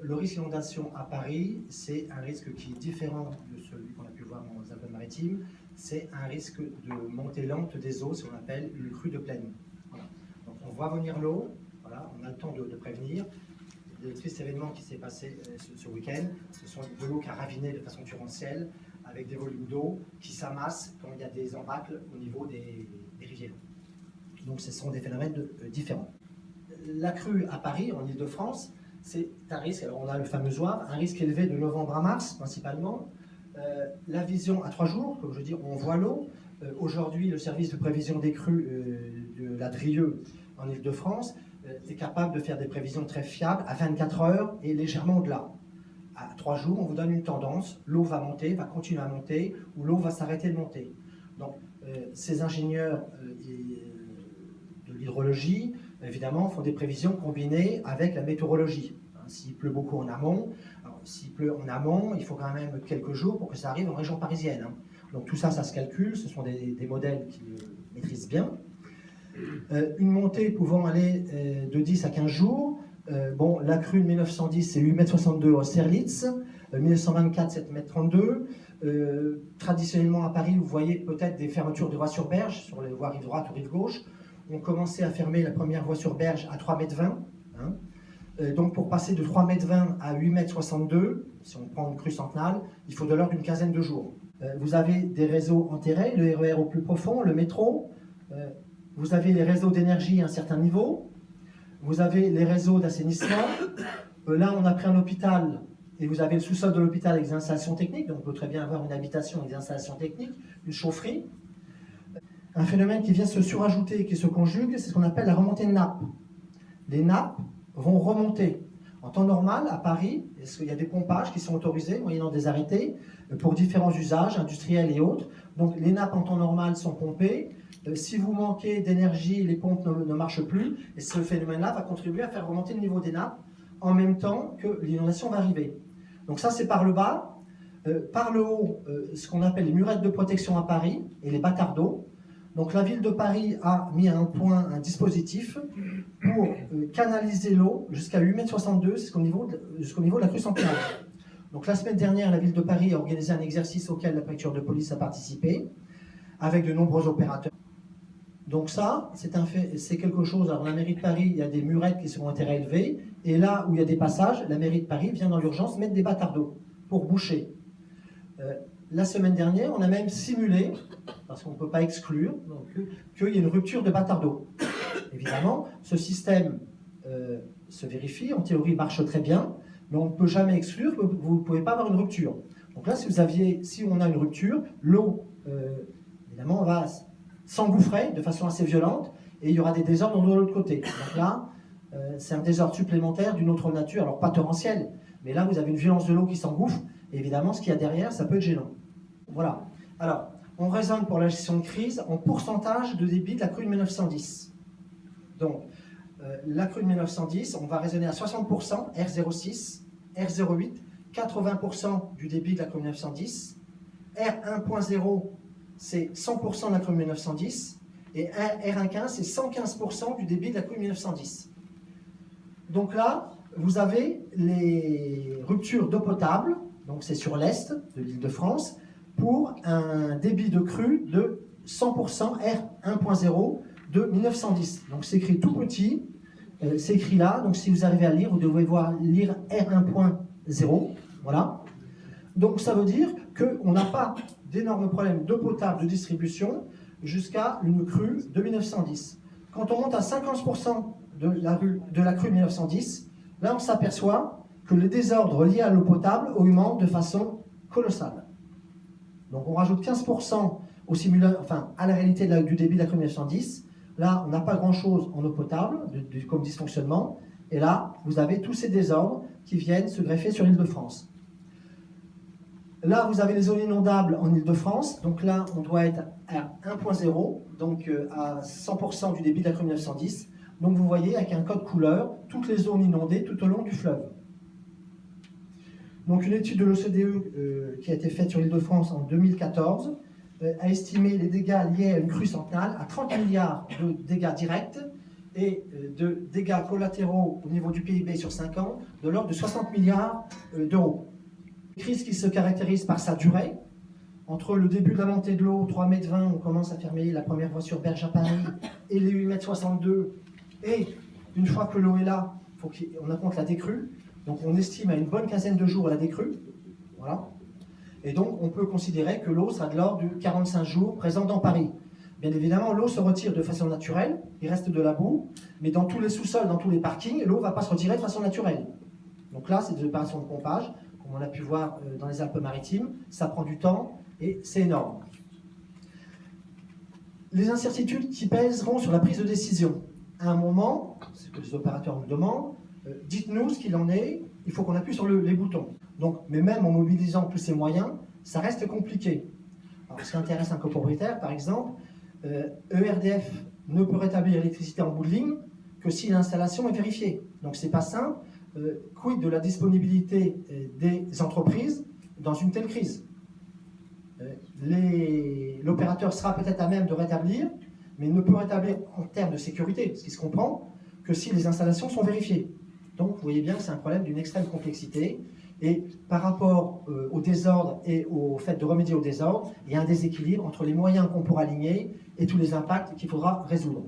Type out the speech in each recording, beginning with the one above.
Le risque d'inondation à Paris, c'est un risque qui est différent de celui qu'on a pu voir dans les Alpes-Maritimes. C'est un risque de montée lente des eaux, ce qu'on appelle une crue de plaine. Voilà. Donc on voit venir l'eau, voilà, on a le temps de prévenir. Le triste événement qui s'est passé ce week-end, ce sont de l'eau qui a raviné de façon torrentielle, avec des volumes d'eau qui s'amassent quand il y a des embâcles au niveau des rivières. Donc ce sont des phénomènes différents. La crue à Paris, en Ile-de-France, c'est un risque, alors on a le fameux ZOAV, un risque élevé de novembre à mars principalement. La vision à 3 jours, comme je dis, on voit l'eau. Aujourd'hui, le service de prévision des crues de la Drieux en Ile-de-France est capable de faire des prévisions très fiables à 24 heures et légèrement au-delà. À 3 jours, on vous donne une tendance, l'eau va monter, va continuer à monter, ou l'eau va s'arrêter de monter. Donc, ces ingénieurs de l'hydrologie, évidemment, font des prévisions combinées avec la météorologie. S'il pleut beaucoup en amont, s'il pleut en amont, il faut quand même quelques jours pour que ça arrive en région parisienne. Donc tout ça, ça se calcule, ce sont des modèles qui maîtrisent bien. Une montée pouvant aller de 10 à 15 jours. Bon, la crue de 1910, c'est 8,62 m au Austerlitz, 1924, 7,32 m. Traditionnellement à Paris, vous voyez peut-être des fermetures de voies sur berge, sur les voies rive droite ou rive gauche. On commençait à fermer la première voie sur berge à 3,20 m. Donc pour passer de 3,20 m à 8,62 m, si on prend une crue centenale, il faut de l'ordre d'une quinzaine de jours. Vous avez des réseaux enterrés, le RER au plus profond, le métro. Vous avez les réseaux d'énergie à un certain niveau. Vous avez les réseaux d'assainissement. Là, on a pris un hôpital et vous avez le sous-sol de l'hôpital avec des installations techniques. Donc on peut très bien avoir une habitation avec des installations techniques, une chaufferie. Un phénomène qui vient se surajouter, qui se conjugue, c'est ce qu'on appelle la remontée de nappe. Les nappes vont remonter. En temps normal, à Paris, il y a des pompages qui sont autorisés, moyennant des arrêtés, pour différents usages, industriels et autres. Donc les nappes en temps normal sont pompées. Si vous manquez d'énergie, les pompes ne marchent plus. Et ce phénomène-là va contribuer à faire remonter le niveau des nappes en même temps que l'inondation va arriver. Donc ça, c'est par le bas. Par le haut, ce qu'on appelle les murettes de protection à Paris et les bâtards d'eau. Donc la ville de Paris a mis à un point un dispositif pour canaliser l'eau jusqu'à 8,62 m jusqu'au niveau de la crue centenale. Donc la semaine dernière, la ville de Paris a organisé un exercice auquel la préfecture de police a participé, avec de nombreux opérateurs. Donc ça, c'est quelque chose. Alors la mairie de Paris, il y a des murettes qui seront intérêt élevés, et là où il y a des passages, la mairie de Paris vient dans l'urgence mettre des bâtards d'eau pour boucher. La semaine dernière, on a même simulé, parce qu'on ne peut pas exclure, qu'il y ait une rupture de bâtard d'eau. Évidemment, ce système se vérifie, en théorie il marche très bien, mais on ne peut jamais exclure que vous ne pouvez pas avoir une rupture. Donc là, si on a une rupture, l'eau, évidemment, va s'engouffrer de façon assez violente, et il y aura des désordres de l'autre côté. Donc là, c'est un désordre supplémentaire d'une autre nature, alors pas torrentiel, mais là, vous avez une violence de l'eau qui s'engouffre, et évidemment, ce qu'il y a derrière, ça peut être gênant. Voilà. Alors, on raisonne pour la gestion de crise en pourcentage de débit de la crue de 1910. Donc, la crue de 1910, on va raisonner à 60%, R06, R08, 80% du débit de la crue de 1910. R1.0, c'est 100% de la crue de 1910. Et R1.15, c'est 115% du débit de la crue de 1910. Donc là, vous avez les ruptures d'eau potable, donc c'est sur l'est de l'Île-de-France, pour un débit de crue de 100% R1.0 de 1910. Donc c'est écrit tout petit, c'est écrit là, donc si vous arrivez à lire, vous devez lire R1.0, voilà. Donc ça veut dire qu'on n'a pas d'énormes problèmes d'eau potable de distribution jusqu'à une crue de 1910. Quand on monte à 50% de la crue de 1910, là on s'aperçoit que les désordres liés à l'eau potable augmentent de façon colossale. Donc on rajoute 15% à la réalité du débit de la crue de 1910. Là, on n'a pas grand-chose en eau potable, comme dysfonctionnement. Et là, vous avez tous ces désordres qui viennent se greffer sur l'Île-de-France. Là, vous avez les zones inondables en Île-de-France. Donc là, on doit être à 1.0, donc à 100% du débit de la crue de 1910. Donc vous voyez, avec un code couleur, toutes les zones inondées tout au long du fleuve. Donc une étude de l'OCDE qui a été faite sur l'Île-de-France en 2014 a estimé les dégâts liés à une crue centenale à 30 milliards de dégâts directs et de dégâts collatéraux au niveau du PIB sur 5 ans de l'ordre de 60 milliards d'euros. Une crise qui se caractérise par sa durée. Entre le début de la montée de l'eau, 3,20 m, on commence à fermer la première voie sur berge à Paris, et les 8,62 m, et une fois que l'eau est là, faut qu'on compte la décrue. Donc on estime à une bonne quinzaine de jours la décrue. Voilà. Et donc on peut considérer que l'eau sera de l'ordre de 45 jours présente dans Paris. Bien évidemment, l'eau se retire de façon naturelle, il reste de la boue, mais dans tous les sous-sols, dans tous les parkings, l'eau ne va pas se retirer de façon naturelle. Donc là, c'est des opérations de pompage, comme on a pu voir dans les Alpes-Maritimes, ça prend du temps et c'est énorme. Les incertitudes qui pèseront sur la prise de décision. À un moment, c'est ce que les opérateurs nous demandent, dites-nous ce qu'il en est, il faut qu'on appuie sur les boutons. Donc, mais même en mobilisant tous ces moyens, ça reste compliqué. Alors, ce qui intéresse un copropriétaire, par exemple, ERDF ne peut rétablir l'électricité en bout de ligne que si l'installation est vérifiée. Donc, ce n'est pas simple. Quid de la disponibilité des entreprises dans une telle crise? L'opérateur sera peut-être à même de rétablir, mais ne peut rétablir en termes de sécurité, ce qui se comprend, que si les installations sont vérifiées. Donc, vous voyez bien que c'est un problème d'une extrême complexité. Et par rapport au désordre et au fait de remédier au désordre, il y a un déséquilibre entre les moyens qu'on pourra aligner et tous les impacts qu'il faudra résoudre.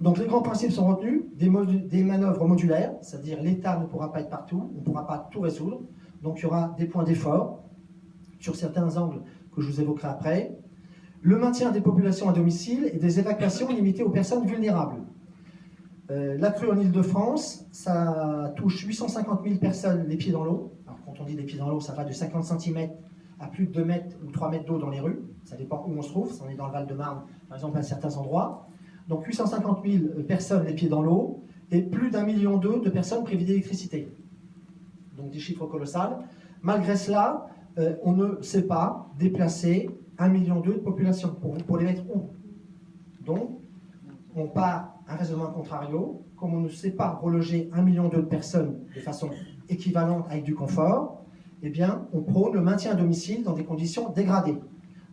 Donc les grands principes sont retenus, des manœuvres modulaires, c'est-à-dire l'État ne pourra pas être partout, on ne pourra pas tout résoudre. Donc il y aura des points d'effort sur certains angles que je vous évoquerai après. Le maintien des populations à domicile et des évacuations limitées aux personnes vulnérables. La crue en Ile-de-France, ça touche 850 000 personnes les pieds dans l'eau. Alors quand on dit les pieds dans l'eau, ça va de 50 cm à plus de 2 mètres ou 3 mètres d'eau dans les rues. Ça dépend où on se trouve. Si on est dans le Val-de-Marne, par exemple, à certains endroits. Donc 850 000 personnes les pieds dans l'eau et plus d'1,2 million de personnes privées d'électricité. Donc des chiffres colossaux. Malgré cela, on ne sait pas déplacer 1,2 million de population pour les mettre où. Donc, on part un raisonnement contrario, comme on ne sait pas reloger 1,2 million de personnes de façon équivalente avec du confort, eh bien, on prône le maintien à domicile dans des conditions dégradées.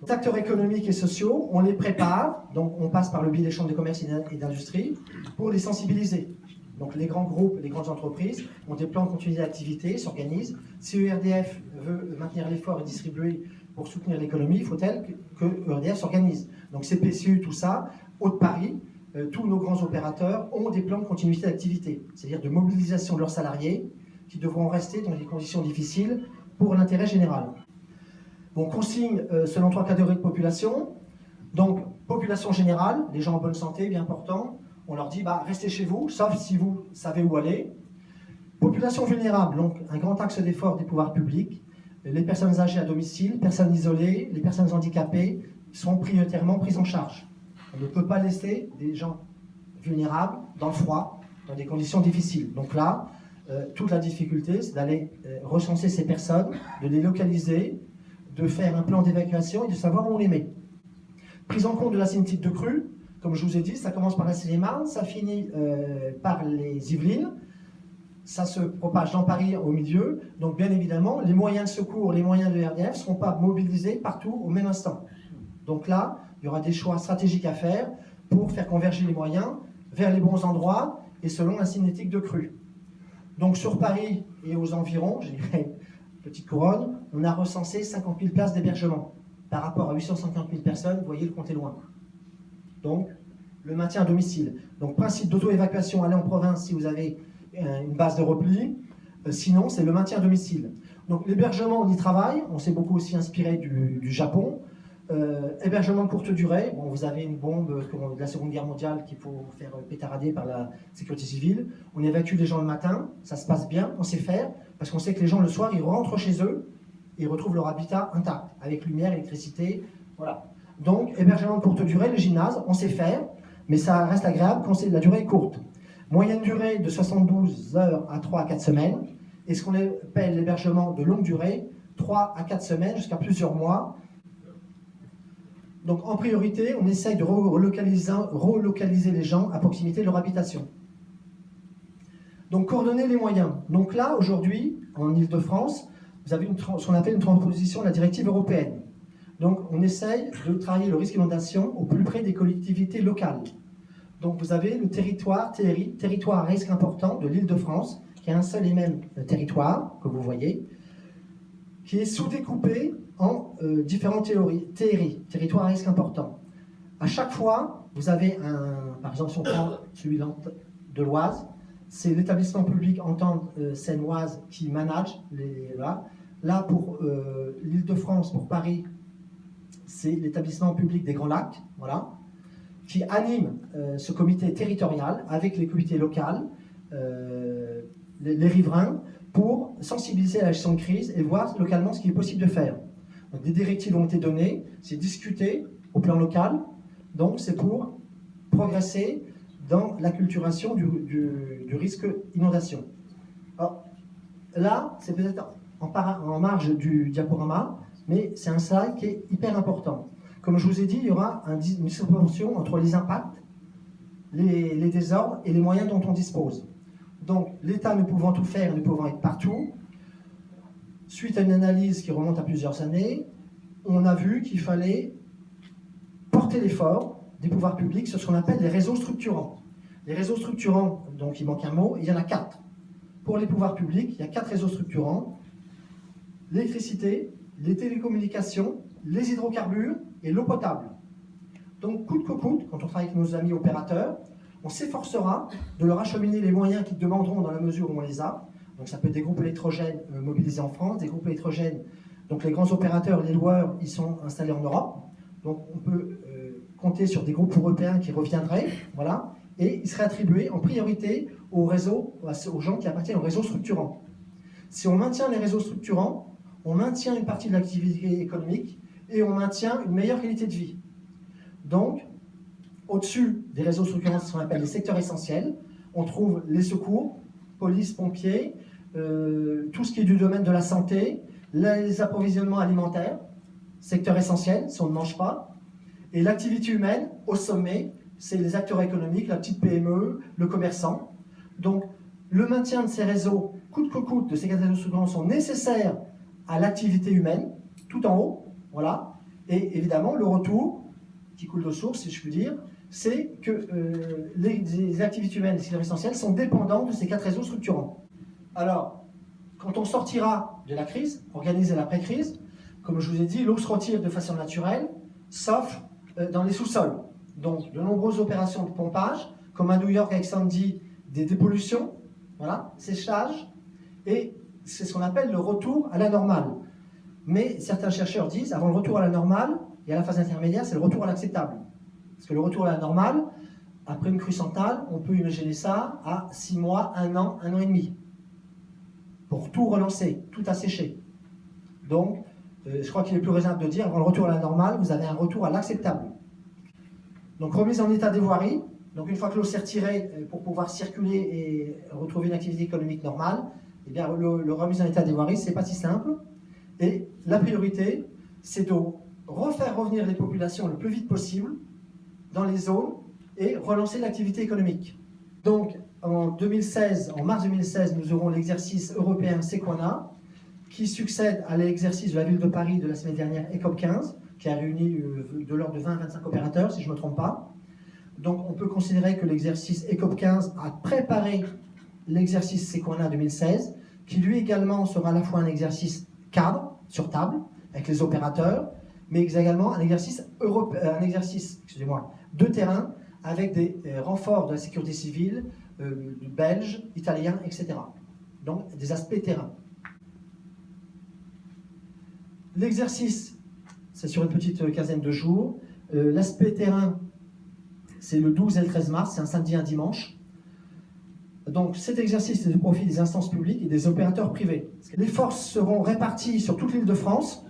Les acteurs économiques et sociaux, on les prépare, donc on passe par le biais des chambres de commerce et d'industrie pour les sensibiliser. Donc les grands groupes, les grandes entreprises ont des plans de continuité d'activité, s'organisent. Si ERDF veut maintenir l'effort et distribuer pour soutenir l'économie, il faut-elle que ERDF s'organise. Donc CPCU, tout ça, Haute-Paris, tous nos grands opérateurs ont des plans de continuité d'activité, c'est-à-dire de mobilisation de leurs salariés qui devront rester dans des conditions difficiles pour l'intérêt général. On consigne selon 3 catégories de population. Donc, population générale, les gens en bonne santé, bien portants, on leur dit restez chez vous, sauf si vous savez où aller. Population vulnérable, donc un grand axe d'effort des pouvoirs publics. Les personnes âgées à domicile, personnes isolées, les personnes handicapées sont prioritairement prises en charge. On ne peut pas laisser des gens vulnérables dans le froid, dans des conditions difficiles. Donc là, toute la difficulté, c'est d'aller recenser ces personnes, de les localiser, de faire un plan d'évacuation et de savoir où on les met. Prise en compte de la cinétique de crue, comme je vous ai dit, ça commence par la Seine-et-Marne, ça finit par les Yvelines, ça se propage dans Paris au milieu. Donc bien évidemment, les moyens de secours, les moyens de RDF ne seront pas mobilisés partout au même instant. Donc là, il y aura des choix stratégiques à faire pour faire converger les moyens vers les bons endroits et selon la cinétique de crue. Donc sur Paris et aux environs, je dirais petite couronne, on a recensé 50 000 places d'hébergement. Par rapport à 850 000 personnes, vous voyez, le compte est loin. Donc, le maintien à domicile. Donc, principe d'auto-évacuation, aller en province si vous avez une base de repli. Sinon, c'est le maintien à domicile. Donc, l'hébergement, on y travaille. On s'est beaucoup aussi inspiré du Japon. Hébergement de courte durée. Bon, vous avez une bombe de la Seconde Guerre mondiale qu'il faut faire pétarader par la sécurité civile. On évacue les gens le matin. Ça se passe bien. On sait faire. Parce qu'on sait que les gens, le soir, ils rentrent chez eux et ils retrouvent leur habitat intact, avec lumière, électricité. Voilà. Donc, hébergement de courte durée, le gymnase, on sait faire, mais ça reste agréable quand la durée est courte. Moyenne durée de 72 heures à 3 à 4 semaines. Et ce qu'on appelle l'hébergement de longue durée, 3 à 4 semaines jusqu'à plusieurs mois. Donc, en priorité, on essaye de relocaliser les gens à proximité de leur habitation. Donc, coordonner les moyens. Donc là, aujourd'hui, en Ile-de-France, vous avez ce qu'on appelle une transposition de la directive européenne. Donc, on essaye de travailler le risque d'inondation au plus près des collectivités locales. Donc vous avez le territoire TRI, territoire à risque important de l'Île-de-France, qui est un seul et même territoire, que vous voyez, qui est sous-découpé en différents TRI, territoire à risque important. À chaque fois, vous avez par exemple, si on prend celui de l'Oise, c'est l'établissement public Entente Seine-Oise qui manage Là, pour l'Île-de-France, pour Paris, c'est l'établissement public des Grands Lacs, voilà, qui anime ce comité territorial avec les comités locaux, les riverains, pour sensibiliser à la gestion de crise et voir localement ce qu'il est possible de faire. Donc, des directives ont été données, c'est discuté au plan local, donc c'est pour progresser dans l'acculturation du risque inondation. Alors, là, c'est peut-être en marge du diaporama, mais c'est un slide qui est hyper important. Comme je vous ai dit, il y aura une disproportion entre les impacts, les désordres et les moyens dont on dispose. Donc, l'État ne pouvant tout faire, ne pouvant être partout, suite à une analyse qui remonte à plusieurs années, on a vu qu'il fallait porter l'effort des pouvoirs publics sur ce qu'on appelle les réseaux structurants. Les réseaux structurants, donc il manque un mot, il y en a 4. Pour les pouvoirs publics, il y a 4 réseaux structurants: l'électricité, les télécommunications, les hydrocarbures et l'eau potable. Donc, coûte que coûte, quand on travaille avec nos amis opérateurs, on s'efforcera de leur acheminer les moyens qu'ils demanderont dans la mesure où on les a. Donc, ça peut être des groupes électrogènes mobilisés en France, des groupes électrogènes. Donc, les grands opérateurs, les loueurs, ils sont installés en Europe. Donc, on peut compter sur des groupes européens qui reviendraient, voilà, et ils seraient attribués en priorité aux gens qui appartiennent aux réseaux structurants. Si on maintient les réseaux structurants, on maintient une partie de l'activité économique et on maintient une meilleure qualité de vie. Donc, au-dessus des réseaux structurants, ce qu'on appelle les secteurs essentiels, on trouve les secours, police, pompiers, tout ce qui est du domaine de la santé, les approvisionnements alimentaires, secteur essentiel, si on ne mange pas, et l'activité humaine, au sommet, c'est les acteurs économiques, la petite PME, le commerçant. Donc, le maintien de ces réseaux, coûte que coûte, de ces réseaux structurants sont nécessaires à l'activité humaine, tout en haut, voilà, et évidemment, le retour, qui coule de source, si je puis dire, c'est que les activités humaines et les secteurs essentiels sont dépendants de ces 4 réseaux structurants. Alors, quand on sortira de la crise, organiser l'après-crise, comme je vous ai dit, l'eau se retire de façon naturelle, sauf dans les sous-sols. Donc, de nombreuses opérations de pompage, comme à New York avec Sandy, des dépollutions, voilà, séchage, et c'est ce qu'on appelle le retour à la normale. Mais certains chercheurs disent, avant le retour à la normale, et à la phase intermédiaire, c'est le retour à l'acceptable. Parce que le retour à la normale, après une crue centrale, on peut imaginer ça à 6 mois, 1 an et demi. Pour tout relancer, tout assécher. Donc, je crois qu'il est plus raisonnable de dire, avant le retour à la normale, vous avez un retour à l'acceptable. Donc, remise en état des voiries. Donc, une fois que l'eau s'est retirée, pour pouvoir circuler et retrouver une activité économique normale, eh bien, le remise en état des voiries, c'est pas si simple. Et la priorité, c'est de refaire revenir les populations le plus vite possible dans les zones et relancer l'activité économique. Donc, en mars 2016, nous aurons l'exercice européen Sequana, qui succède à l'exercice de la ville de Paris de la semaine dernière, ECOP 15, qui a réuni de l'ordre de 20 à 25 opérateurs, si je ne me trompe pas. Donc, on peut considérer que l'exercice ECOP 15 a préparé l'exercice Sequana 2016, qui lui également sera à la fois un exercice cadre, sur table, avec les opérateurs, mais également un exercice de terrain, avec des renforts de la sécurité civile, belges, italiens, etc. Donc, des aspects terrain. L'exercice, c'est sur une petite quinzaine de jours. L'aspect terrain, c'est le 12 et le 13 mars, c'est un samedi et un dimanche. Donc cet exercice est au profit des instances publiques et des opérateurs privés. Les forces seront réparties sur toute l'Île-de-France,